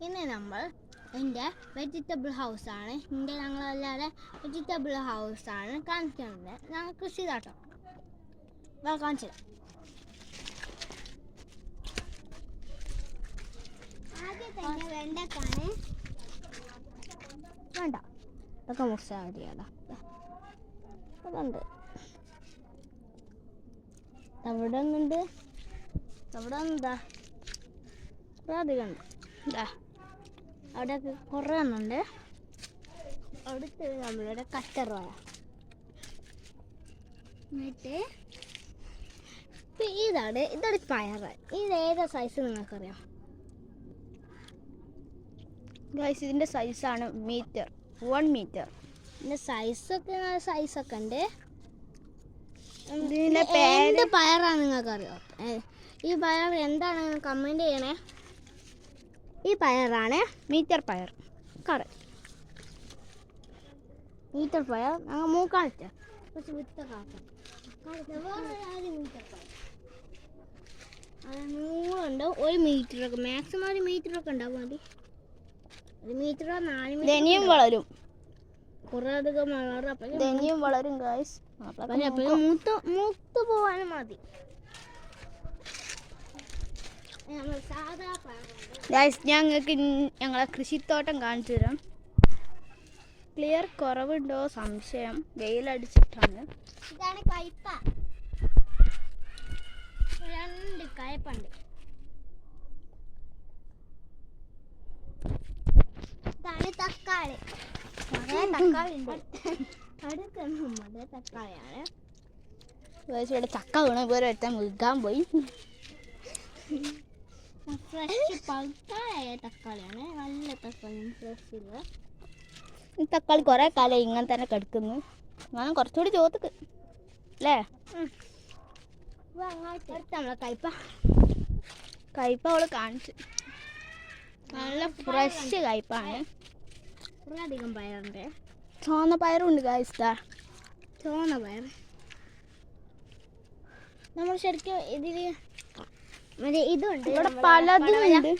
ഇന്ന് നമ്മൾ എൻ്റെ വെജിറ്റബിൾ ഹൗസാണ്. ഞങ്ങളെല്ലാവരും വെജിറ്റബിൾ ഹൗസാണ് കാണിക്കുന്നത്. ഞങ്ങൾ കൃഷി ചെയ്താട്ടോ കാണിച്ചു വെണ്ടക്കാണ്. വേണ്ട ഇതൊക്കെ മുറിച്ചാൽ മതിയാടാ. അതുണ്ട് അവിടെ ഒന്നുണ്ട്, അവിടെ ഒന്നുണ്ടാ കുറേ അധികം ഉണ്ട്. ഇതാ അവിടെയൊക്കെ കുറേ എണ്ണുണ്ട്. അവിടുത്തെ നമ്മളിവിടെ കറ്ററോയ എന്നിട്ട് ഇതൊരു പയറ്. ഇത് ഏതാ സൈസ് നിങ്ങൾക്കറിയാം? ഇതിൻ്റെ സൈസാണ് മീറ്റർ, 1 മീറ്റർ. ഇതിൻ്റെ സൈസൊക്കെ ഉണ്ട്. എന്ത് പയറാണ് നിങ്ങൾക്കറിയോ? ഈ പയർ എന്താണെന്ന് കമൻറ്റ് ചെയ്യണേ. ഈ പയറാണ് മീറ്റർ പയർ. കറക്റ്റ് മീറ്റർ പയർ. ഞങ്ങൾ മൂക്കാണിച്ച കുറച്ച് വിത്തൊക്കെ നൂറുണ്ട്. 1 മീറ്ററൊക്കെ മാക്സിമം 1 മീറ്ററൊക്കെ ഉണ്ടാവും. മതി 1 മീറ്ററോ 4 മീറ്റർ ധനിയും വളരും, കുറേ അധികം വളരും. അപ്പം ധനിയും വളരും ഗായ്സ്. എപ്പോഴും മൂത്ത് പോവാനും മതി. സാധാ ഗായ്സ് ഞങ്ങൾക്ക് ഞങ്ങളെ കൃഷിത്തോട്ടം കാണിച്ചു തരാം. ക്ലിയർ കുറവുണ്ടോ സംശയം, വെയിലടിച്ചിട്ടാണ്. ഇതാണ് കയ്പ. 2 കയ്പുണ്ട്. ഇതാണ് തക്കാളി. തക്കാളി ഉണ്ട്. അടുത്ത തക്കാളിയാണ്. ഇവിടെ ചക്ക വീണ വേറെ ഒരുത്താൻ വിൽക്കാൻ പോയി. ഫ്രഷ് പഴുത്തായ തക്കാളിയാണ്. നല്ല തക്കാളി ഫ്രഷ്. ഈ തക്കാളി കുറേ കാലം ഇങ്ങനെ തന്നെ കിടക്കുന്നു. ഞാൻ കുറച്ചുകൂടി ചോദിക്ക് അല്ലേ? നമ്മളെ കയ്പ അവള് കാണിച്ചു. നല്ല ഫ്രഷ് കയ്പാണ്. കുറേ അധികം പയറുണ്ട്. ചുവന്ന പയറും ഉണ്ട് ഗായ്സ്. ചുവന്ന പയർ നമ്മൾ ശരിക്കും ഇതിൽ ഇതുണ്ട്. ഇവിടെ പലതുണ്ട്.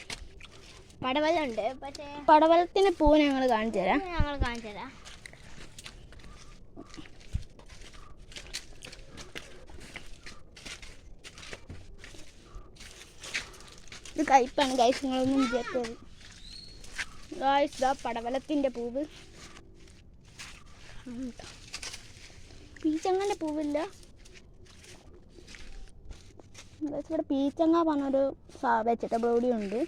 പടവലുണ്ട്. പക്ഷേ പടവലത്തിന്റെ പൂ ഞങ്ങൾ കാണിച്ചു തരാം. ഇത് കയ്പാണ് ഗൈസ്, നിങ്ങളൊന്നും വിചാരിച്ചത്. ഗൈസ് ഇതാ പടവലത്തിന്റെ പൂവ്. പീച്ചങ്ങന്റെ പൂവില്ല ഗൈസ്. ഇവിടെ പീച്ചങ്ങ പറഞ്ഞൊരു വെജിറ്റബിൾ കൂടി ഉണ്ട്.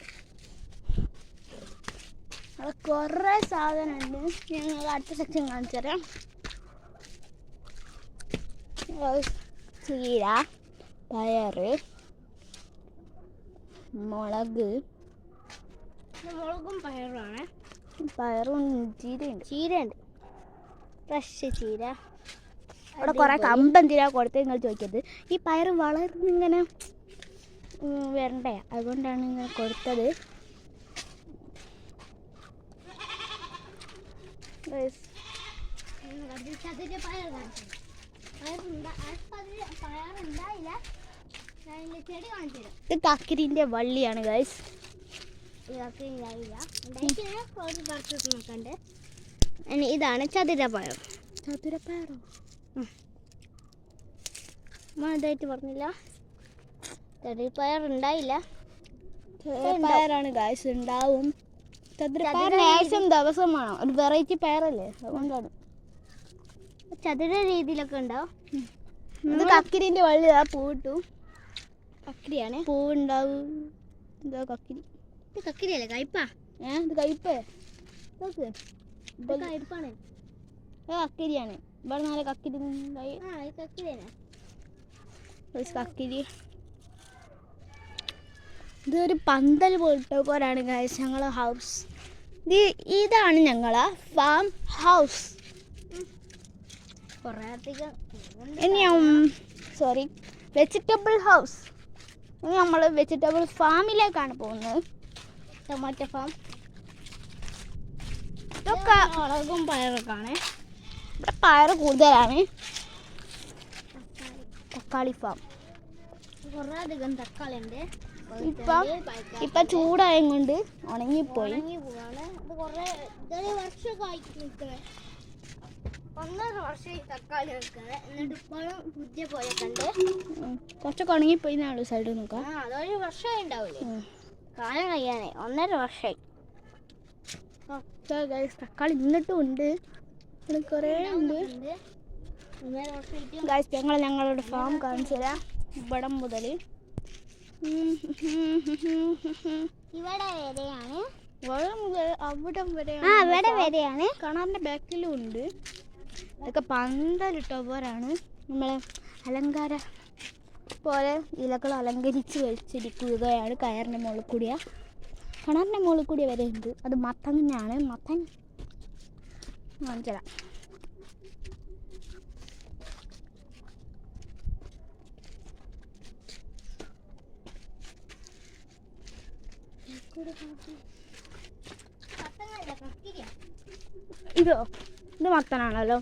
അവിടെ കുറേ സാധനമുണ്ട്. ഞങ്ങൾ അടുത്ത സെക്ഷൻ കാണിച്ചു തരാം. ചീര, പയറ്, മുളകും പയറുമാണ്. പയറും ചീരയുണ്ട്. ഫ്രഷ് ചീര. അവിടെ കുറേ കമ്പെന്തിനാ കൊടുത്തത് നിങ്ങൾ ചോദിക്കരുത്. ഈ പയറ് വളർന്നിങ്ങനെ വരണ്ടേ, അതുകൊണ്ടാണ് ഇങ്ങനെ കൊടുത്തത്. ഇത് കക്കിരിന്റെ വള്ളിയാണ് ഗൈസ്. ഇതാണ് ചതുരപ്പയർ. ചതുരപ്പയറോ? ഇതായിട്ട് പറഞ്ഞില്ല. ചതുരപ്പയർ ഉണ്ടായില്ല. പയറാണ് ഗൈസ്, ഉണ്ടാവും. ചതുരപ്പയർ ലേശം ദിവസം വേണം. ഒരു വെറൈറ്റി പയറല്ലേ, അതുകൊണ്ടാണ്. ചതുര രീതിയിലൊക്കെ ഉണ്ടാവും. ഇത് കക്കിരിന്റെ വള്ളി. ആ പൂവിട്ടു. കക്കിരിയാണ്. പൂവുണ്ടാവും. ഇതാ കക്കിരി. ഇത് കക്കിരിയല്ലേ? കയ്പാ. ഇത് കയ്പേ നോക്ക്. കയ്പാണ്. കക്കിരിയാണ്. ഇവിടെ നല്ല കക്കിരി. കക്കിരിയാണ്. കക്കിരി. ഇതൊരു പന്തൽ പോലത്തെ പോലാണ് ഗൈസ് ഞങ്ങളെ ഹൗസ്. ഇതാണ് ഞങ്ങളെ ഫാം ഹൗസ്. Vegetable house. ഇനി നമ്മൾ വെജിറ്റബിൾ ഫാമിലേക്കാണ് പോകുന്നത്. Tomato farm. ഇതൊക്കെ മുളകും പയറൊക്കെ ആണ്. ഇവിടെ പയർ കൂടുതലാണ്. തക്കാളി ഫാം. കുറേ അധികം തക്കാളി ഉണ്ട്. ഇപ്പം ചൂടായത് കൊണ്ട് ഉണങ്ങിപ്പോയി. ഉണങ്ങി പോവാണ്. ഇത് കുറേ ഇതൊരു വർഷമൊക്കെ ആയിട്ട് നിൽക്കുന്നത്. 1.5 വർഷം ഈ തക്കാളി നിൽക്കുന്നത്. എന്നിട്ട് ഇപ്പോഴും പുതിയ പോയൊക്കെ ഉണ്ട്. കുറച്ചൊക്കെ ഉണങ്ങിപ്പോയി എന്നാണ് സൈഡ് നോക്കാം. അതൊരു വർഷമായി ഉണ്ടാവില്ലേ, കാലം കഴിയാനേ 1.5 വർഷമായി. തക്കാളി ഇന്നിട്ടും ഉണ്ട്, കുറേ ഉണ്ട്. 1.5 വർഷമായിട്ട് ഗൈസ് ഞങ്ങളുടെ ഫാം കാണിച്ചു തരാം. ഇവിടെ മുതൽ ഇവിടെ വരെയാണ്. ഇവിടെ മുതൽ അവിടെ വരെയാണ്. കിണറിൻ്റെ ബാക്കിലും ഉണ്ട്. ഇതൊക്കെ പന്തലിട്ടവരാണ്. നമ്മളെ അലങ്കാര പോലെ ഇലകൾ അലങ്കരിച്ച് വെച്ചിരിക്കുകയാണ്. കിണറിൻ്റെ മുകളിൽ കൂടിയ വരെ ഉണ്ട്. അത് മത്തങ്ങയാണ്. മത്തൻ കാണിച്ചതാ. ഇത് മത്തനാണല്ലോ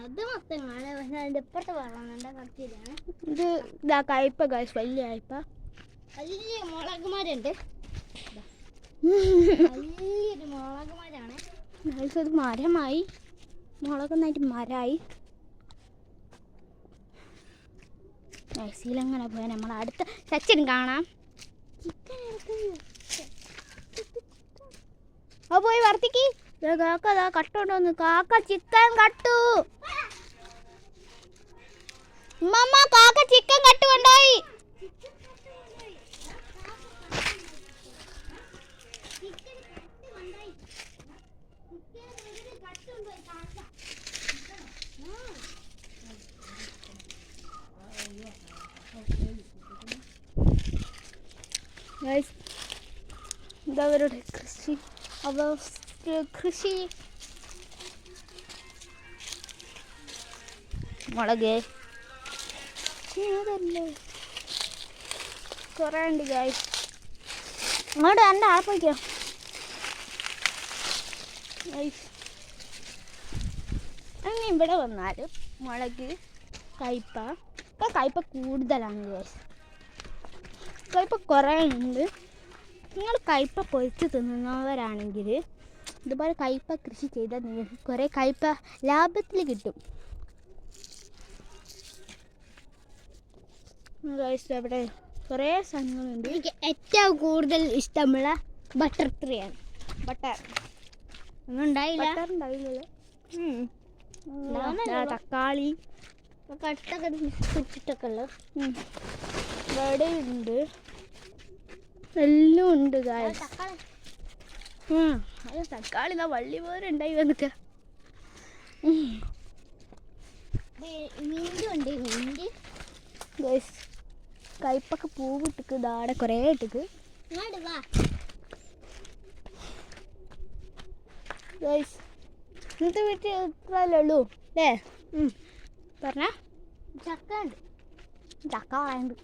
അത് മത്തനാണ്. പക്ഷെ അതിന്റെ ഇപ്പുറത്ത് പറയുന്നുണ്ട് കത്തിരിയാണ്. ഇത് ഇതാ കയ്പ ഗൈസ്, വലിയ കയ്പ. വലിയ മുളകുമാരുണ്ട്. വലിയൊരു മുളകുമാരാണ്. ഗൈസ് അത് മരമായി, മുളകൊന്നായിട്ട് മരമായി. ഗൈസിലങ്ങനെ പോയാൽ നമ്മൾ അടുത്ത സെക്ഷൻ കാണാം. പോയി വർത്തിക്ക്. കാക്ക കട്ടുണ്ടോന്ന്. കാക്ക ചിക്കൻ കട്ടു. മമ്മ കാക്ക ചിക്കൻ കട്ട് കൊണ്ടുപോയി. ഇതവരുടെ കൃഷി മുളക് അതല്ലേ കുറേ ഉണ്ട് ഗൈസ്. അങ്ങോട്ട് എൻ്റെ ആപ്പിക്കോ അങ്ങനെ ഇവിടെ വന്നാൽ മുളക് കയ്പ. ഇപ്പം കയ്പ കൂടുതലാണ് ഗൈസ്. കയ്പ കുറേ ഉണ്ട്. നിങ്ങൾ കയ്പ പൊരിച്ച് തിന്നുന്നവരാണെങ്കിൽ ഇതുപോലെ കയ്പ കൃഷി ചെയ്താൽ നിങ്ങൾക്ക് കുറേ കയ്പ ലാഭത്തിൽ കിട്ടും. അവിടെ കുറേ സാധനങ്ങളുണ്ട്. എനിക്ക് ഏറ്റവും കൂടുതൽ ഇഷ്ടമുള്ള ബട്ടർ ട്രീയാണ്. ബട്ടർ ഉണ്ടായില്ല. തക്കാളി കട്ടൊക്കെ കുറ്റിട്ടൊക്കെ ഉള്ളു. ഇവിടെ ഉണ്ട്, എല്ലാം ഉണ്ട്. തക്കാളി ഇതാ വള്ളി പോലെ ഉണ്ടായി വന്നിട്ട്. കയ്പൊക്കെ പൂവിട്ടിക്ക് ദാടെ കുറേ ഇട്ടിക്ക്. ഇന്നത്തെ വീട്ടിൽ ഇത്രയല്ലേ ഉള്ളൂ അല്ലേ? പറഞ്ഞ ചക്ക ഉണ്ട്. ചക്ക ഉണ്ട്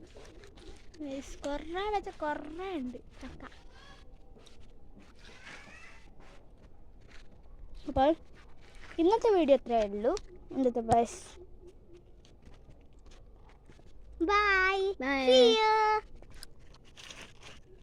കുറേ വെച്ച കുറേ ഉണ്ട് ചക്ക. അപ്പോൾ ഇന്നത്തെ വീഡിയോ ഇത്രയേ ഉള്ളൂ. ഇന്നത്തെ ബൈ. Bye. See you.